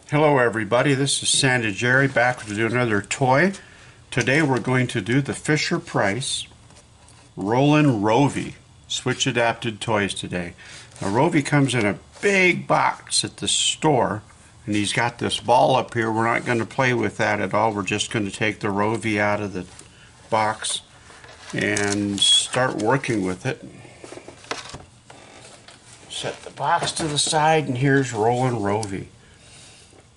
Hello everybody, this is Santa Jerry back to do another toy. Today we're going to do the Fisher Price Rollin Rovee switch adapted toys today. Now Rovee comes in a big box at the store and he's got this ball up here. We're not going to play with that at all. We're just going to take the Rovee out of the box and start working with it. Set the box to the side and here's Rollin Rovee.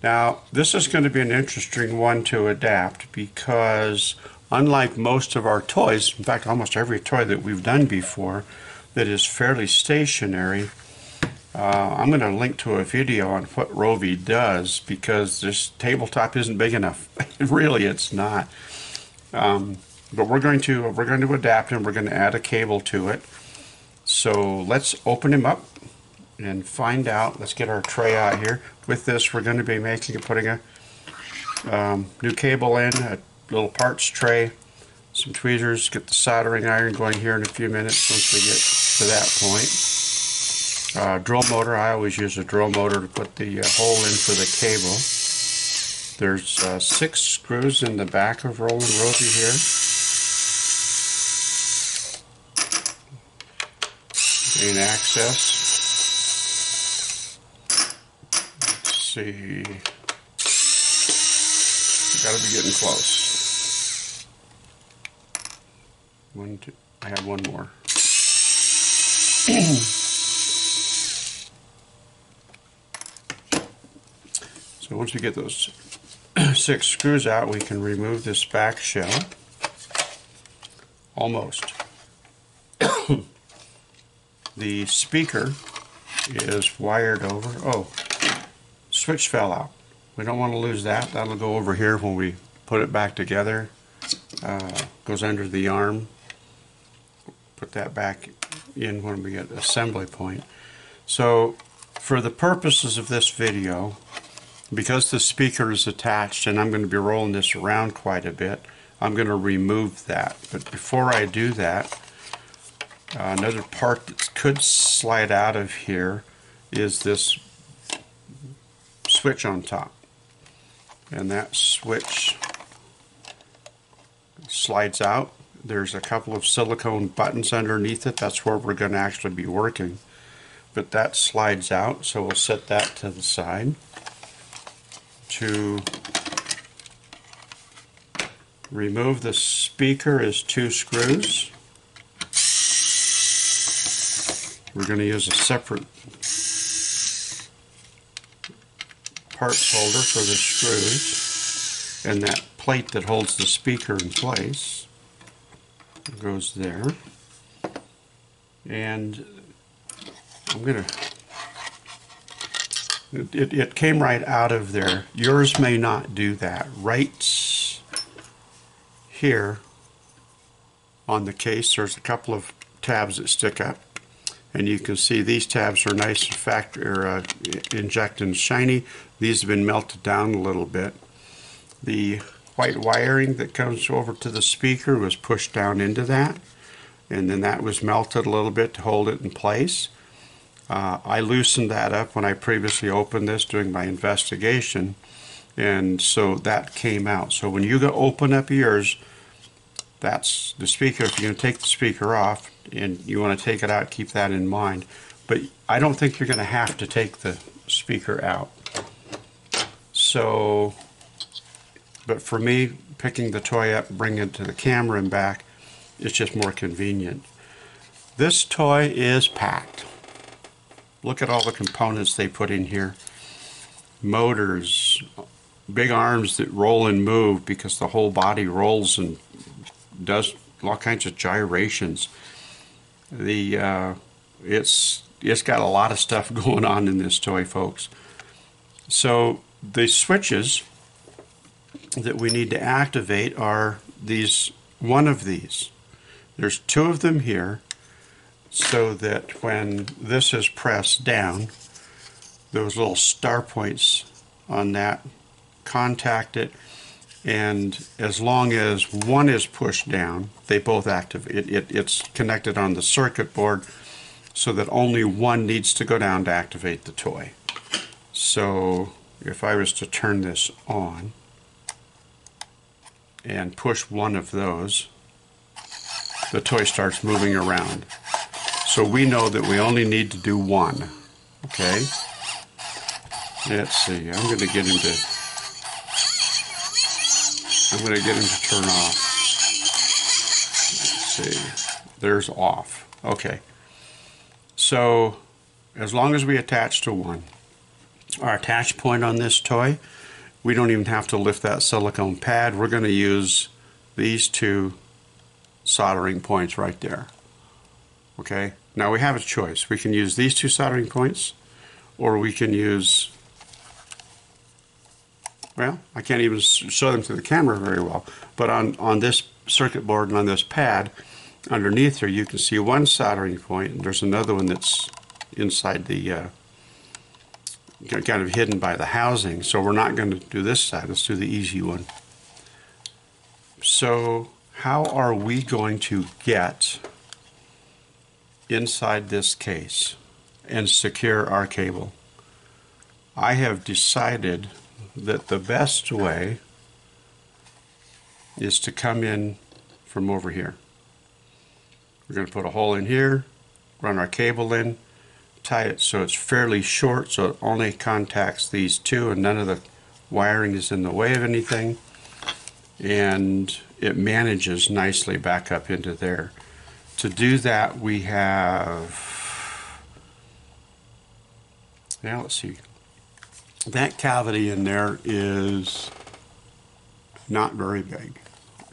Now, this is going to be an interesting one to adapt because unlike most of our toys, in fact almost every toy that we've done before that is fairly stationary, I'm going to link to a video on what Rovee does because this tabletop isn't big enough. Really, it's not. But we're going to adapt him. We're going to add a cable to it. So let's open him up and find out. Let's get our tray out here. With this, we're going to be putting a new cable in, a little parts tray, some tweezers, get the soldering iron going here in a few minutes once we get to that point. Drill motor, I always use a drill motor to put the hole in for the cable. There's 6 screws in the back of Rollin Rovee here. Gain access. See, gotta be getting close. 1, 2, I have one more. So once we get those 6 screws out, we can remove this back shell. Almost. The speaker is wired over. Oh, switch fell out. We don't want to lose that. That'll go over here when we put it back together. Goes under the arm. Put that back in when we get assembly point. So for the purposes of this video, because the speaker is attached and I'm going to be rolling this around quite a bit, I'm going to remove that. But before I do that, another part that could slide out of here is this switch on top, and that switch slides out. There's a couple of silicone buttons underneath it. That's where we're going to actually be working, but that slides out, so we'll set that to the side. To remove the speaker is 2 screws. We're going to use a separate parts holder for the screws, and that plate that holds the speaker in place goes there. And I'm gonna, it came right out of there. Yours may not do that. Right here on the case there's a couple of tabs that stick up, and you can see these tabs are nice and inject and shiny. These have been melted down a little bit. The white wiring that comes over to the speaker was pushed down into that, and then that was melted a little bit to hold it in place. I loosened that up when I previously opened this doing my investigation, and so that came out. So when you go open up yours, that's the speaker. If you're going to take the speaker off and you want to take it out, keep that in mind. But I don't think you're going to have to take the speaker out. So, but for me, picking the toy up, bringing it to the camera and back, it's just more convenient. This toy is packed. Look at all the components they put in here. Motors, big arms that roll and move because the whole body rolls and does all kinds of gyrations. It's got a lot of stuff going on in this toy, folks. So the switches that we need to activate are one of these. There's 2 of them here, so that when this is pressed down, those little star points on that contact it, and as long as one is pushed down, they both activate. It's connected on the circuit board so that only one needs to go down to activate the toy. So if I was to turn this on and push one of those, the toy starts moving around. So we know that we only need to do one. Okay? Let's see. I'm going to get him to turn off. Let's see. There's off. Okay. So as long as we attach to one, our attach point on this toy, we don't even have to lift that silicone pad. We're going to use these two soldering points right there. Okay, now we have a choice. We can use these two soldering points, or we can use, well, I can't even show them to the camera very well, but on this circuit board and on this pad underneath here, you can see one soldering point, and there's another one that's inside the kind of hidden by the housing. So we're not going to do this side. Let's do the easy one. So how are we going to get inside this case and secure our cable? I have decided that the best way is to come in from over here. We're going to put a hole in here, run our cable in, tie it so it's fairly short so it only contacts these two and none of the wiring is in the way of anything, and it manages nicely back up into there. To do that, we have, now let's see, that cavity in there is not very big,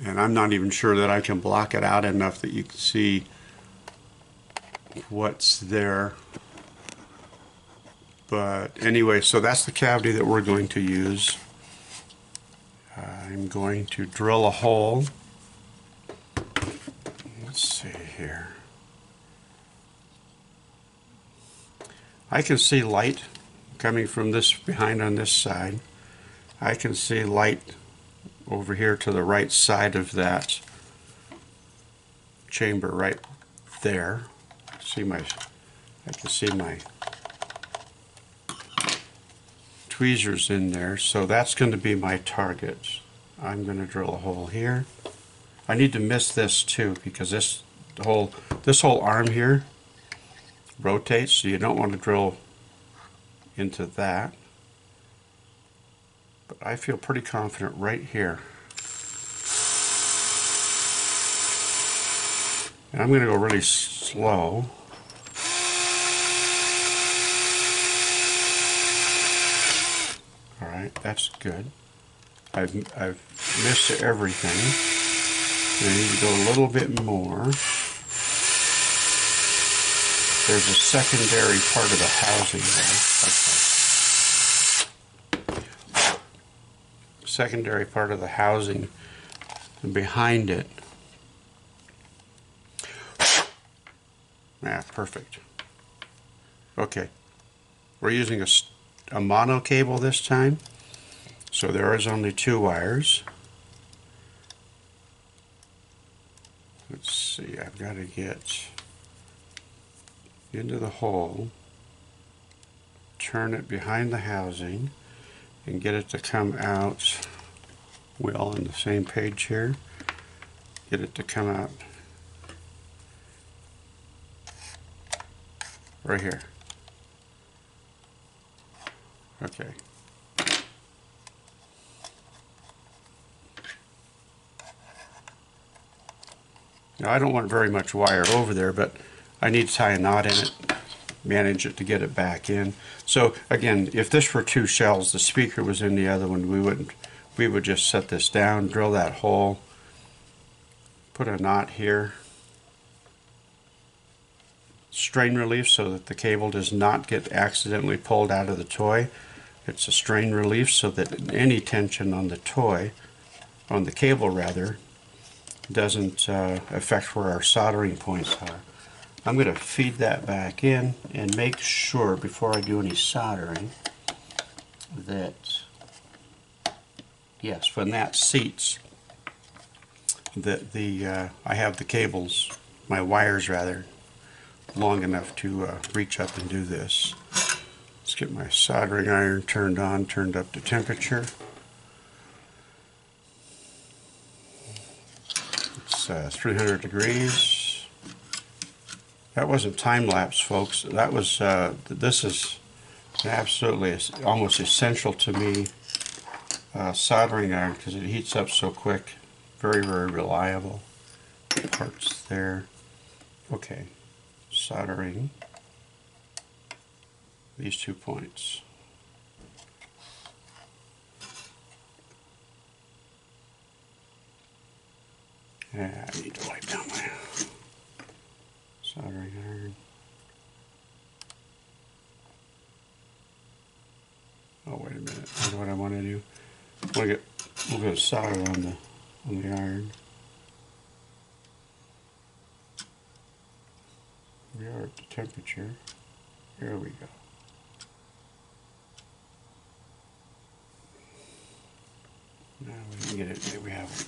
and I'm not even sure that I can block it out enough that you can see what's there. But anyway, so that's the cavity that we're going to use. I'm going to drill a hole. Let's see here. I can see light coming from this behind on this side. I can see light over here to the right side of that chamber right there. I can see my tweezers in there, so that's going to be my target. I'm going to drill a hole here. I need to miss this too because this whole arm here rotates, so you don't want to drill into that. But I feel pretty confident right here. And I'm going to go really slow. Alright, that's good. I've missed everything. I need to go a little bit more. There's a secondary part of the housing there. Okay. Secondary part of the housing, and behind it. Yeah, perfect. Okay. We're using a mono cable this time, so there is only 2 wires. Let's see, I've got to get into the hole, turn it behind the housing, and get it to come out. We're all on the same page here. Get it to come out right here. Okay. Now I don't want very much wire over there, but I need to tie a knot in it, manage it to get it back in. So again, if this were 2 shells, the speaker was in the other one, we would just set this down, drill that hole, put a knot here, strain relief so that the cable does not get accidentally pulled out of the toy. It's a strain relief so that any tension on the toy, on the cable rather, doesn't affect where our soldering points are. I'm going to feed that back in and make sure before I do any soldering that, yes, when that seats, that I have the cables, my wires rather, long enough to reach up and do this. Let's get my soldering iron turned on, turned up to temperature. It's 300 degrees. That wasn't time-lapse, folks. That was, this is absolutely almost essential to me soldering iron because it heats up so quick. Very, very reliable. Parts there. Okay, soldering these 2 points. Yeah, I need to wipe down my soldering iron. Oh, wait a minute. That's what I want to do. I want to get a little bit of solder on the iron. We are at the temperature. Here we go. Now we can get it. We have it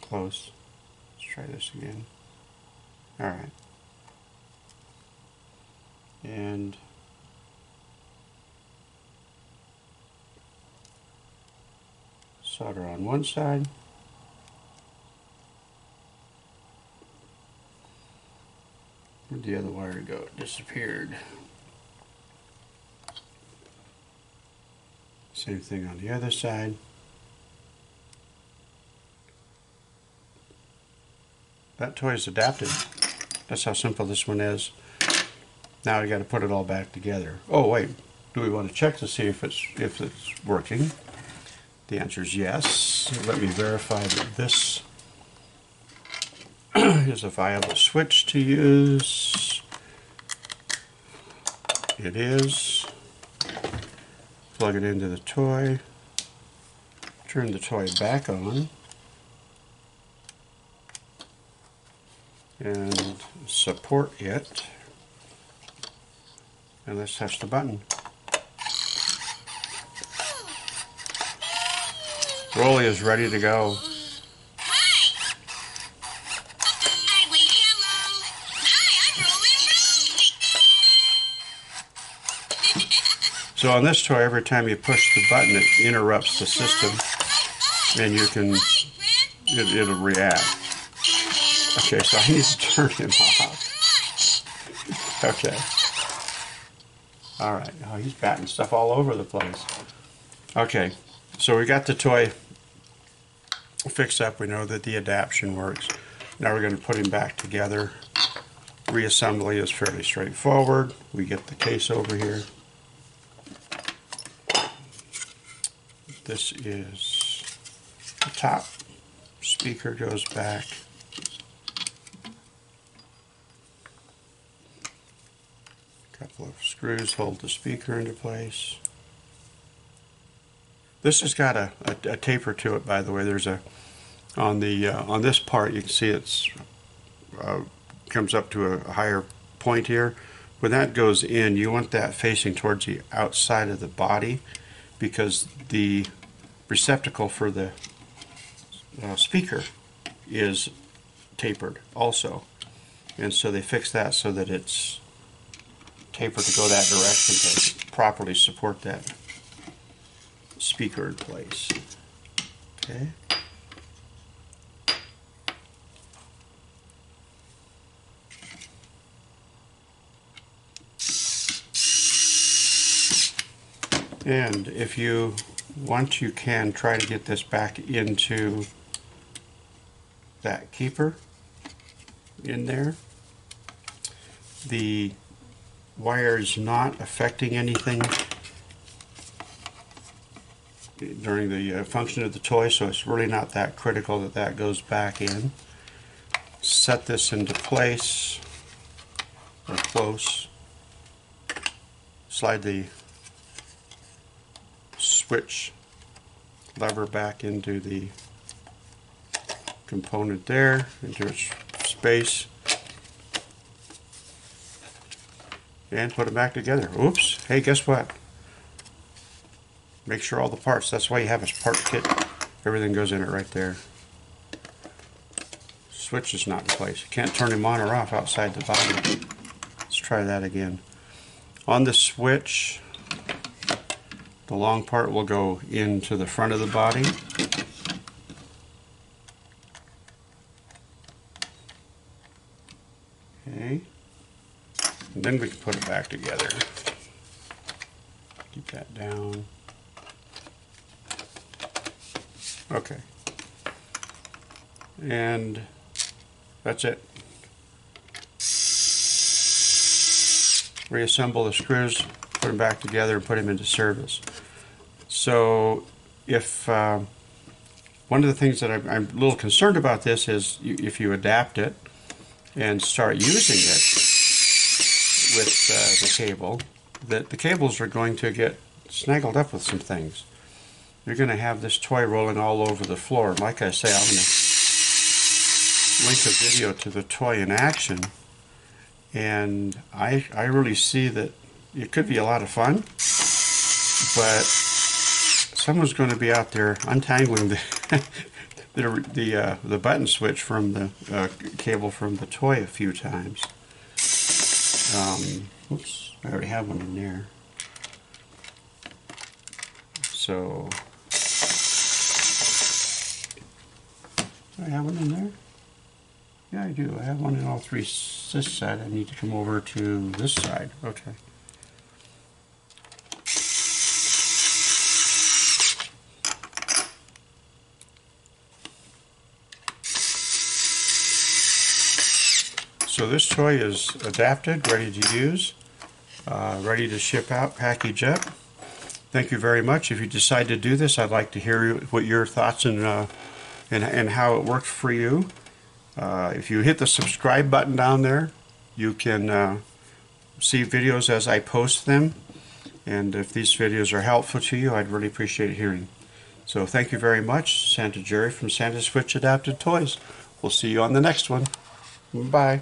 close. Let's try this again. All right. And solder on one side. Where'd the other wire go? It disappeared. Same thing on the other side. That toy is adapted. That's how simple this one is. Now we got to put it all back together. Oh wait, do we want to check to see if it's working? The answer is yes. Let me verify that this is a viable switch to use. It is. Plug it into the toy. Turn the toy back on. And support it. And let's touch the button. Rolly is ready to go. So on this toy, every time you push the button, it interrupts the system, and you can, it'll react. Okay, so I need to turn him off. Okay. All right. Oh, he's batting stuff all over the place. Okay, so we got the toy fixed up. We know that the adaptation works. Now we're going to put him back together. Reassembly is fairly straightforward. We get the case over here. This is the top. Speaker goes back. A couple of screws hold the speaker into place. This has got a taper to it, by the way. There's a on this part you can see it's comes up to a higher point here. When that goes in, you want that facing towards the outside of the body, because the receptacle for the speaker is tapered also, and so they fix that so that it's tapered to go that direction to properly support that speaker in place. Okay. And if you want, you can try to get this back into that keeper in there. The wire is not affecting anything during the function of the toy, so it's really not that critical that that goes back in. Set this into place, or close. Slide the switch lever back into the component there, into its space, and put it back together. Oops, hey, guess what? Make sure all the parts, that's why you have a part kit, everything goes in it right there. Switch is not in place. You can't turn him on or off outside the body. Let's try that again. On the switch, The long part will go into the front of the body. Okay. And then we can put it back together. Keep that down. Okay. And that's it. Reassemble the screws, put them back together, and put them into service. So if one of the things that I'm a little concerned about this is if you adapt it and start using it with the cable, that the cables are going to get snaggled up with some things. You're going to have this toy rolling all over the floor. And like I say, I'm going to link a video to the toy in action. And I really see that it could be a lot of fun, but someone's going to be out there untangling the button switch from the cable from the toy a few times. Oops, I already have one in there. So, do I have one in there? Yeah, I do. I have one in all three. This side. I need to come over to this side. Okay. So this toy is adapted, ready to use, ready to ship out, package up. Thank you very much. If you decide to do this, I'd like to hear what your thoughts and how it worked for you. If you hit the subscribe button down there, you can see videos as I post them. And if these videos are helpful to you, I'd really appreciate hearing. So thank you very much. Santa Jerry from Santa Switch Adapted Toys. We'll see you on the next one. Bye.